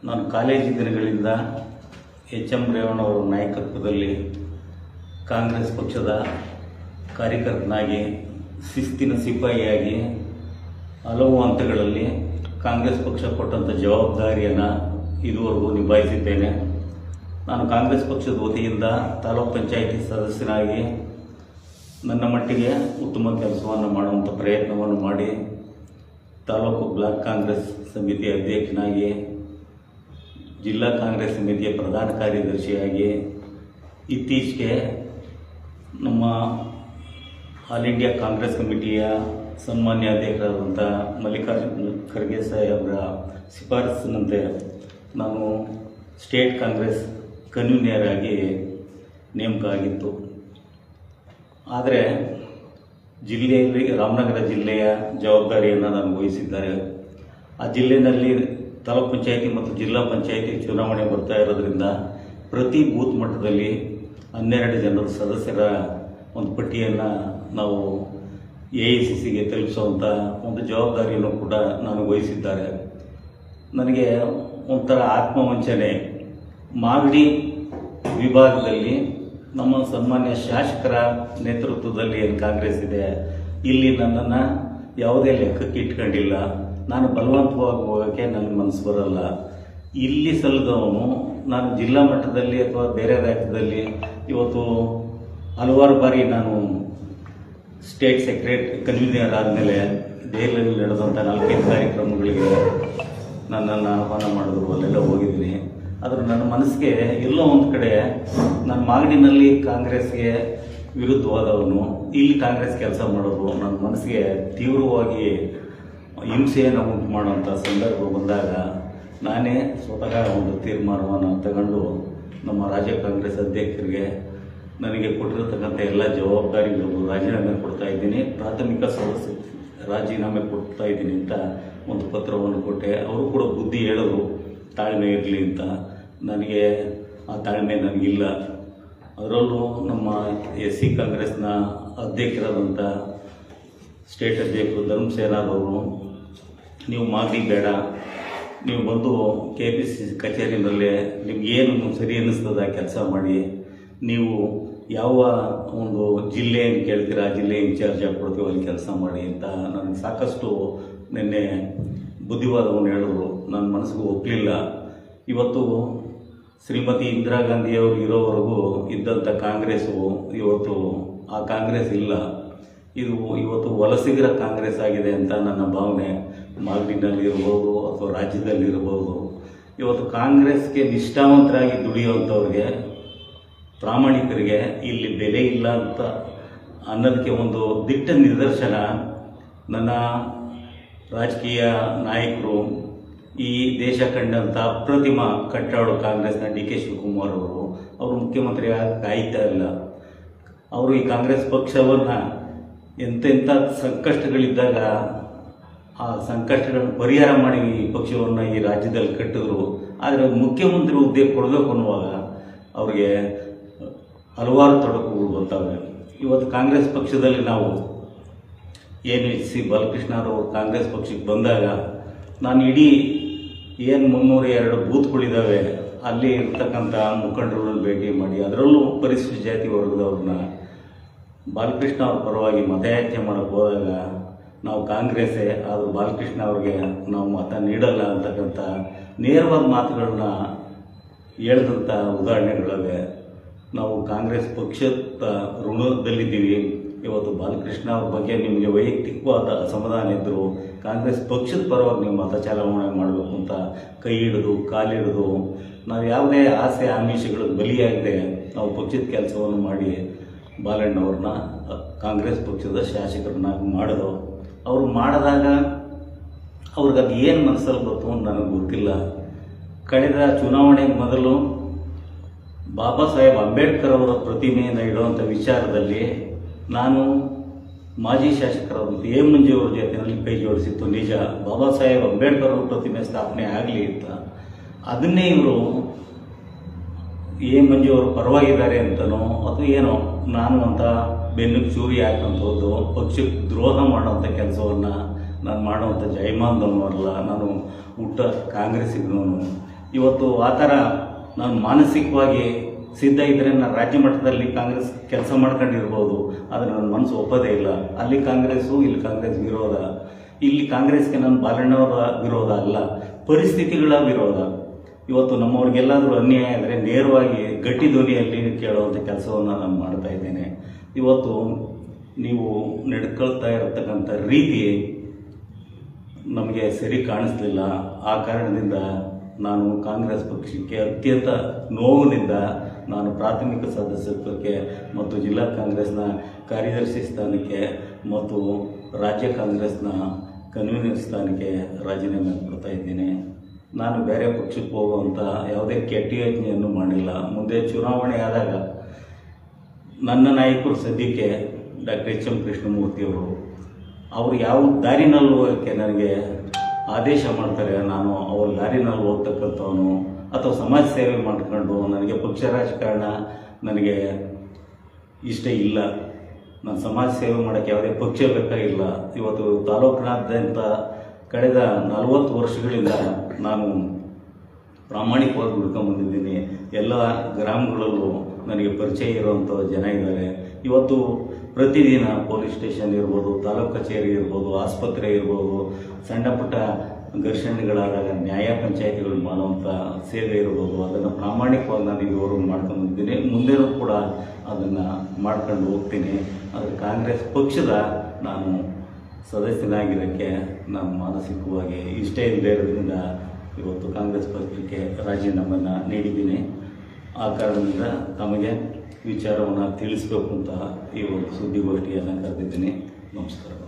ನಾನು ಕಾಲೇಜು ದಿನಗಳಿಂದ H M ರೇವಣ್ಣವರ ನಾಯಕತ್ವದಲ್ಲಿ ಕಾಂಗ್ರೆಸ್ ಪಕ್ಷದ ಕಾರ್ಯಕರ್ತನಾಗಿ ಶಿಸ್ತಿನ ಸಿಪಾಯಿಯಾಗಿ ಹಲವು ಹಂತಗಳಲ್ಲಿ ಕಾಂಗ್ರೆಸ್ ಪಕ್ಷ ಕೊಟ್ಟಂಥ ಜವಾಬ್ದಾರಿಯನ್ನು ಇದುವರೆಗೂ ನಿಭಾಯಿಸಿದ್ದೇನೆ. ನಾನು ಕಾಂಗ್ರೆಸ್ ಪಕ್ಷದ ವತಿಯಿಂದ ತಾಲೂಕು ಪಂಚಾಯಿತಿ ಸದಸ್ಯನಾಗಿ ನನ್ನ ಮಟ್ಟಿಗೆ ಉತ್ತಮ ಕೆಲಸವನ್ನು ಮಾಡುವಂಥ ಪ್ರಯತ್ನವನ್ನು ಮಾಡಿ ತಾಲೂಕು ಬ್ಲಾಕ್ ಕಾಂಗ್ರೆಸ್ ಸಮಿತಿ ಅಧ್ಯಕ್ಷನಾಗಿ, ಜಿಲ್ಲಾ ಕಾಂಗ್ರೆಸ್ ಸಮಿತಿಯ ಪ್ರಧಾನ ಕಾರ್ಯದರ್ಶಿಯಾಗಿ, ಇತ್ತೀಚೆಗೆ ನಮ್ಮ ಆಲ್ ಇಂಡಿಯಾ ಕಾಂಗ್ರೆಸ್ ಕಮಿಟಿಯ ಸನ್ಮಾನ್ಯ ಅಧ್ಯಕ್ಷರಾದಂಥ ಮಲ್ಲಿಕಾರ್ಜುನ ಖರ್ಗೆ ಸಾಹೇಬರ ಶಿಫಾರಸಿನಂತೆ ನಾನು ಸ್ಟೇಟ್ ಕಾಂಗ್ರೆಸ್ ಕನ್ವೀನರ್ ಆಗಿ ನೇಮಕ ಆಗಿತ್ತು. ಆದರೆ ಜಿಲ್ಲೆಯಲ್ಲಿ ರಾಮನಗರ ಜಿಲ್ಲೆಯ ಜವಾಬ್ದಾರಿಯನ್ನು ನಾನು ವಹಿಸಿದ್ದಾರೆ. ಆ ಜಿಲ್ಲೆಯಲ್ಲಿ ತಾಲೂಕು ಪಂಚಾಯಿತಿ ಮತ್ತು ಜಿಲ್ಲಾ ಪಂಚಾಯಿತಿ ಚುನಾವಣೆ ಬರ್ತಾ ಇರೋದ್ರಿಂದ ಪ್ರತಿ ಬೂತ್ ಮಟ್ಟದಲ್ಲಿ 12 ಜನರ ಸದಸ್ಯರ ಒಂದು ಪಟ್ಟಿಯನ್ನು ನಾವು AICCಗೆ ತಲುಪಿಸುವಂಥ ಒಂದು ಜವಾಬ್ದಾರಿಯನ್ನು ಕೂಡ ನಾನು ವಹಿಸಿದ್ದಾರೆ. ನನಗೆ ಒಂಥರ ಆತ್ಮವಂಚನೆ. ಮಾಗಡಿ ವಿಭಾಗದಲ್ಲಿ ನಮ್ಮ ಸನ್ಮಾನ್ಯ ಶಾಸಕರ ನೇತೃತ್ವದಲ್ಲಿ ಏನು ಕಾಂಗ್ರೆಸ್ ಇದೆ, ಇಲ್ಲಿ ನನ್ನನ್ನು ಯಾವುದೇ ಲೆಕ್ಕಕ್ಕೆ ಇಟ್ಕೊಂಡಿಲ್ಲ. ನಾನು ಬಲವಂತವಾಗಿ ಹೋಗೋಕ್ಕೆ ನನಗೆ ಮನಸ್ಸು ಬರಲ್ಲ. ಇಲ್ಲಿ ಸಲ್ಲದವನು ನಾನು ಜಿಲ್ಲಾ ಮಟ್ಟದಲ್ಲಿ ಅಥವಾ ಬೇರೆ ರಾಜ್ಯದಲ್ಲಿ ಇವತ್ತು ಹಲವಾರು ಬಾರಿ ನಾನು ಸ್ಟೇಟ್ ಕನ್ವೀನರ್ ಆದಮೇಲೆ ದೆಹಲಿಯಲ್ಲಿ ನಡೆದಂಥ 4 ಕಾರ್ಯಕ್ರಮಗಳಿಗೆ ನನ್ನನ್ನು ಆಹ್ವಾನ ಮಾಡಿದ್ರು, ಅಲ್ಲೆಲ್ಲ ಹೋಗಿದ್ದೀನಿ. ಆದರೆ ನನ್ನ ಮನಸ್ಸಿಗೆ ಎಲ್ಲೋ ಒಂದು ಕಡೆ ನಾನು ಮಾಗಡಿನಲ್ಲಿ ಕಾಂಗ್ರೆಸ್ಗೆ ವಿರುದ್ಧವಾದವನು, ಇಲ್ಲಿ ಕಾಂಗ್ರೆಸ್ ಕೆಲಸ ಮಾಡೋದು ನನ್ನ ಮನಸ್ಸಿಗೆ ತೀವ್ರವಾಗಿ ಹಿಂಸೆಯನ್ನು ಉಂಟು ಮಾಡುವಂಥ ಸಂದರ್ಭ ಬಂದಾಗ ನಾನೇ ಸ್ವತಃ ಒಂದು ತೀರ್ಮಾನವನ್ನು ತಗೊಂಡು ನಮ್ಮ ರಾಜ್ಯ ಕಾಂಗ್ರೆಸ್ ಅಧ್ಯಕ್ಷರಿಗೆ ನನಗೆ ಕೊಟ್ಟಿರತಕ್ಕಂಥ ಎಲ್ಲ ಜವಾಬ್ದಾರಿಗಳಿಗೂ ರಾಜೀನಾಮೆ ಕೊಡ್ತಾ ಇದ್ದೀನಿ, ಪ್ರಾಥಮಿಕ ಸದಸ್ಯ ರಾಜೀನಾಮೆ ಕೊಡ್ತಾ ಇದ್ದೀನಿ ಅಂತ ಒಂದು ಪತ್ರವನ್ನು ಕೊಟ್ಟೆ. ಅವರು ಕೂಡ ಬುದ್ಧಿ ಹೇಳಿದ್ರು, ತಾಳ್ಮೆ ಇರಲಿ ಅಂತ. ನನಗೆ ಆ ತಾಳ್ಮೆ ನನಗಿಲ್ಲ. ಅದರಲ್ಲೂ ನಮ್ಮ SC ಕಾಂಗ್ರೆಸ್ನ ಅಧ್ಯಕ್ಷರಾದಂಥ ಸ್ಟೇಟ್ ಅಧ್ಯಕ್ಷರು ಧರ್ಮಸೇನಾದವರು, ನೀವು ಮಾಗಡಿ ಬೇಡ, ನೀವು ಬಂದು KPCC ಕಚೇರಿನಲ್ಲೇ ನಿಮಗೇನು ಸರಿ ಅನ್ನಿಸ್ತದ ಕೆಲಸ ಮಾಡಿ, ನೀವು ಯಾವ ಒಂದು ಜಿಲ್ಲೆಯನ್ನು ಕೇಳ್ತೀರಾ ಆ ಜಿಲ್ಲೆ ಇನ್ಚಾರ್ಜ್ ಕೊಡ್ತೀವಿ ಅಲ್ಲಿ ಕೆಲಸ ಮಾಡಿ ಅಂತ ನನಗೆ ಸಾಕಷ್ಟು ನಿನ್ನೆ ಬುದ್ಧಿವಾದವನ್ನು ಹೇಳಿದ್ರು. ನನ್ನ ಮನಸ್ಸಿಗೆ ಒಪ್ಪಲಿಲ್ಲ. ಇವತ್ತು ಶ್ರೀಮತಿ ಇಂದಿರಾ ಗಾಂಧಿಯವರು ಇರೋವರೆಗೂ ಇದ್ದಂಥ ಕಾಂಗ್ರೆಸ್ಸು ಇವತ್ತು ಆ ಕಾಂಗ್ರೆಸ್ ಇಲ್ಲ. ಇದು ಇವತ್ತು ವಲಸಿಗರ ಕಾಂಗ್ರೆಸ್ ಆಗಿದೆ ಅಂತ ನನ್ನ ಭಾವನೆ. ಮಾಗಡಿನಲ್ಲಿರ್ಬೋದು ಅಥವಾ ರಾಜ್ಯದಲ್ಲಿರ್ಬೋದು, ಇವತ್ತು ಕಾಂಗ್ರೆಸ್ಗೆ ನಿಷ್ಠಾವಂತರಾಗಿ ದುಡಿಯುವಂಥವ್ರಿಗೆ, ಪ್ರಾಮಾಣಿಕರಿಗೆ ಇಲ್ಲಿ ಬೆಲೆ ಇಲ್ಲ ಅಂತ ಅನ್ನೋದಕ್ಕೆ ಒಂದು ದಿಟ್ಟ ನಿದರ್ಶನ ನನ್ನ ರಾಜಕೀಯ ನಾಯಕರು, ಈ ದೇಶ ಕಂಡಂಥ ಅಪ್ರತಿಮ ಕಟ್ಟಾಡು ಕಾಂಗ್ರೆಸ್ನ DK ಶಿವಕುಮಾರ್ ಅವರು ಮುಖ್ಯಮಂತ್ರಿ ಕಾಯ್ತಾ ಇಲ್ಲ. ಅವರು ಈ ಕಾಂಗ್ರೆಸ್ ಪಕ್ಷವನ್ನು ಎಂತೆಂಥ ಸಂಕಷ್ಟಗಳಿದ್ದಾಗ ಆ ಸಂಕಷ್ಟಗಳನ್ನು ಪರಿಹಾರ ಮಾಡಿ ಈ ಪಕ್ಷವನ್ನು ಈ ರಾಜ್ಯದಲ್ಲಿ ಕಟ್ಟಿದ್ರು. ಆದರೆ ಮುಖ್ಯಮಂತ್ರಿ ಹುದ್ದೆ ಕೊಡಬೇಕು ಅನ್ನುವಾಗ ಅವ್ರಿಗೆ ಹಲವಾರು ತೊಡಕುಗಳು ಬರ್ತವೆ. ಇವತ್ತು ಕಾಂಗ್ರೆಸ್ ಪಕ್ಷದಲ್ಲಿ ನಾವು NHC ಬಾಲಕೃಷ್ಣರವರು ಕಾಂಗ್ರೆಸ್ ಪಕ್ಷಕ್ಕೆ ಬಂದಾಗ ನಾನು ಇಡೀ ಏನು 302 ಬೂತ್ಗಳಿದ್ದಾವೆ ಅಲ್ಲಿ ಇರ್ತಕ್ಕಂಥ ಮುಖಂಡರುಗಳನ್ನು ಭೇಟಿ ಮಾಡಿ, ಅದರಲ್ಲೂ ಪರಿಶಿಷ್ಟ ಜಾತಿ ವರ್ಗದವ್ರನ್ನ ಬಾಲಕೃಷ್ಣ ಅವ್ರ ಪರವಾಗಿ ಮತಯಾಚನೆ ಮಾಡೋಕ್ಕೆ ಹೋದಾಗ ನಾವು ಕಾಂಗ್ರೆಸ್ಸೇ ಆದರೂ ಬಾಲಕೃಷ್ಣ ಅವ್ರಿಗೆ ನಾವು ಮತ ನೀಡಲ್ಲ ಅಂತಕ್ಕಂಥ ನೇರವಾದ ಮಾತುಗಳನ್ನ ಹೇಳಿದಂಥ ಉದಾಹರಣೆಗಳಿವೆ. ನಾವು ಕಾಂಗ್ರೆಸ್ ಪಕ್ಷದ ಋಣದಲ್ಲಿದ್ದೀವಿ. ಇವತ್ತು ಬಾಲಕೃಷ್ಣ ಅವ್ರ ಬಗ್ಗೆ ನಿಮಗೆ ವೈಯಕ್ತಿಕವಾದ ಅಸಮಾಧಾನ ಇದ್ದರು, ಕಾಂಗ್ರೆಸ್ ಪಕ್ಷದ ಪರವಾಗಿ ನೀವು ಮತ ಚಲಾವಣೆ ಮಾಡಬೇಕು ಅಂತ ಕೈ ಹಿಡಿದು ಕಾಲಿಡಿದು ನಾವು ಯಾವುದೇ ಆಸೆ ಆಮಿಷಗಳಿಗೆ ಬಲಿಯಾಗದೆ ನಾವು ಪಕ್ಷದ ಕೆಲಸವನ್ನು ಮಾಡಿ ಬಾಲಣ್ಣವ್ರನ್ನ ಕಾಂಗ್ರೆಸ್ ಪಕ್ಷದ ಶಾಸಕರನ್ನಾಗಿ ಮಾಡಿದ್ರು. ಅವರು ಮಾಡಿದಾಗ ಅವ್ರಿಗೆ ಅದು ಏನು ಮನಸ್ಸಲ್ಲಿ ಗೊತ್ತು ಅಂತ ನನಗೆ ಗೊತ್ತಿಲ್ಲ. ಕಳೆದ ಚುನಾವಣೆಗೆ ಮೊದಲು ಬಾಬಾ ಸಾಹೇಬ್ ಅಂಬೇಡ್ಕರ್ ಅವರ ಪ್ರತಿಮೆಯನ್ನು ಇಡುವಂಥ ವಿಚಾರದಲ್ಲಿ ನಾನು ಮಾಜಿ ಶಾಸಕರಾದಂಥ ಎ ಮಂಜುವ್ರ ಜೊತೆಯಲ್ಲಿ ಕೈ ಜೋಡಿಸಿತ್ತು ನಿಜ. ಬಾಬಾ ಸಾಹೇಬ್ ಅಂಬೇಡ್ಕರ್ ಅವರ ಪ್ರತಿಮೆ ಸ್ಥಾಪನೆ ಆಗಲಿ ಅಂತ. ಅದನ್ನೇ ಇವರು ಎ ಮಂಜು ಅವರು ಪರವಾಗಿದ್ದಾರೆ ಅಂತನೋ ಅಥವಾ ಏನೋ ನಾನು ಅಂತ ಬೆನ್ನಿಗೆ ಚೂರಿ ಹಾಕಂಥದ್ದು, ಪಕ್ಷಕ್ಕೆ ದ್ರೋಹ ಮಾಡೋವಂಥ ಕೆಲಸವನ್ನು ನಾನು ಮಾಡುವಂಥ ಜಯಮಾನದವನು ಅಲ್ಲ. ನಾನು ಹುಟ್ಟ ಕಾಂಗ್ರೆಸ್ಸಿಗೂ ಇವತ್ತು ಆ ಥರ ನಾನು ಮಾನಸಿಕವಾಗಿ ಸಿದ್ಧ ಇದ್ದರೆ ನಾನು ರಾಜ್ಯ ಮಟ್ಟದಲ್ಲಿ ಕಾಂಗ್ರೆಸ್ ಕೆಲಸ ಮಾಡ್ಕೊಂಡಿರ್ಬೋದು, ಆದರೆ ನನ್ನ ಮನಸ್ಸು ಒಪ್ಪೋದೇ ಇಲ್ಲ. ಅಲ್ಲಿ ಕಾಂಗ್ರೆಸ್ಸು, ಇಲ್ಲಿ ಕಾಂಗ್ರೆಸ್ ವಿರೋಧ. ಇಲ್ಲಿ ಕಾಂಗ್ರೆಸ್ಗೆ ನನ್ನ ಬಾಲಣ್ಣವರ ವಿರೋಧ ಅಲ್ಲ, ಪರಿಸ್ಥಿತಿಗಳ ವಿರೋಧ. ಇವತ್ತು ನಮ್ಮವ್ರಿಗೆಲ್ಲಾದರೂ ಅನ್ಯಾಯ ಆದರೆ ನೇರವಾಗಿ ಗಟ್ಟಿ ಧ್ವನಿಯಲ್ಲಿ ಕೇಳುವಂಥ ಕೆಲಸವನ್ನು ನಾನು ಮಾಡ್ತಾ ಇದ್ದೇನೆ. ಇವತ್ತು ನೀವು ನಡ್ಕೊಳ್ತಾ ಇರತಕ್ಕಂಥ ರೀತಿ ನಮಗೆ ಸರಿ ಕಾಣಿಸ್ಲಿಲ್ಲ. ಆ ಕಾರಣದಿಂದ ನಾನು ಕಾಂಗ್ರೆಸ್ ಪಕ್ಷಕ್ಕೆ ಅತ್ಯಂತ ನೋವಿನಿಂದ ನಾನು ಪ್ರಾಥಮಿಕ ಸದಸ್ಯತ್ವಕ್ಕೆ ಮತ್ತು ಜಿಲ್ಲಾ ಕಾಂಗ್ರೆಸ್ನ ಕಾರ್ಯದರ್ಶಿ ಸ್ಥಾನಕ್ಕೆ ಮತ್ತು ರಾಜ್ಯ ಕಾಂಗ್ರೆಸ್ನ ಕನ್ವೀನರ್ ಸ್ಥಾನಕ್ಕೆ ರಾಜೀನಾಮೆ ಕೊಡ್ತಾ ಇದ್ದೀನಿ. ನಾನು ಬೇರೆ ಪಕ್ಷಕ್ಕೆ ಹೋಗುವಂಥ ಯಾವುದೇ ಕೆಟ್ಟ ಯೋಚನೆಯನ್ನು ಮಾಡಿಲ್ಲ. ಮುಂದೆ ಚುನಾವಣೆ ಆದಾಗ ನನ್ನ ನಾಯಕರು ಸದ್ಯಕ್ಕೆ ಡಾಕ್ಟರ್ ಎಚ್ ಎಂ ಕೃಷ್ಣಮೂರ್ತಿಯವರು, ಅವರು ಯಾವ ದಾರಿನಲ್ಲಿ ಹೋಗೋಕ್ಕೆ ನನಗೆ ಆದೇಶ ಮಾಡ್ತಾರೆ, ನಾನು ಅವ್ರ ದಾರಿನಲ್ಲಿ ಹೋಗ್ತಕ್ಕಂಥವನು. ಅಥವಾ ಸಮಾಜ ಸೇವೆ ಮಾಡ್ಕೊಂಡು ನನಗೆ ಪಕ್ಷ ರಾಜಕಾರಣ ನನಗೆ ಇಷ್ಟ ಇಲ್ಲ. ನಾನು ಸಮಾಜ ಸೇವೆ ಮಾಡೋಕ್ಕೆ ಯಾವುದೇ ಪಕ್ಷ ಬೇಕಾಗಿಲ್ಲ. ಇವತ್ತು ತಾಲೂಕಿನಾದ್ಯಂತ ಕಳೆದ 40 ವರ್ಷಗಳಿಂದ ನಾನು ಪ್ರಾಮಾಣಿಕವಾಗಿ ದುಡ್ಕೊಂಡ್ಬಂದಿದ್ದೀನಿ. ಎಲ್ಲ ಗ್ರಾಮಗಳಲ್ಲೂ ನನಗೆ ಪರಿಚಯ ಇರುವಂಥ ಜನ ಇದ್ದಾರೆ. ಇವತ್ತು ಪ್ರತಿದಿನ ಪೊಲೀಸ್ ಸ್ಟೇಷನ್ ಇರ್ಬೋದು, ತಾಲೂಕು ಕಚೇರಿ ಇರ್ಬೋದು, ಆಸ್ಪತ್ರೆ ಇರ್ಬೋದು, ಸಣ್ಣ ಪುಟ್ಟ ಘರ್ಷಣೆಗಳಾದಾಗ ನ್ಯಾಯ ಪಂಚಾಯಿತಿಗಳು ಮಾಡುವಂಥ ಸೇವೆ ಇರ್ಬೋದು, ಅದನ್ನು ಪ್ರಾಮಾಣಿಕವಾಗಿ ನಾನು ಇದುವರೆಗೂ ಮಾಡ್ಕೊಂಡು ಬಂದಿದ್ದೀನಿ. ಮುಂದೆನೂ ಕೂಡ ಅದನ್ನು ಮಾಡ್ಕೊಂಡು ಹೋಗ್ತೀನಿ. ಆದರೆ ಕಾಂಗ್ರೆಸ್ ಪಕ್ಷದ ನಾನು ಸದಸ್ಯನಾಗಿರೋಕ್ಕೆ ನಾನು ಮಾನಸಿಕವಾಗಿ ಇಷ್ಟ ಇಲ್ಲದೆ ಇರೋದ್ರಿಂದ ಇವತ್ತು ಕಾಂಗ್ರೆಸ್ ಪಕ್ಷಕ್ಕೆ ರಾಜೀನಾಮೆಯನ್ನು ನೀಡಿದ್ದೀನಿ. ಆ ಕಾರಣದಿಂದ ತಮಗೆ ವಿಚಾರವನ್ನು ತಿಳಿಸಬೇಕು ಅಂತ ಈ ಒಂದು ಸುದ್ದಿಗೋಷ್ಠಿಯನ್ನು ಕರೆದಿದ್ದೀನಿ. ನಮಸ್ಕಾರ.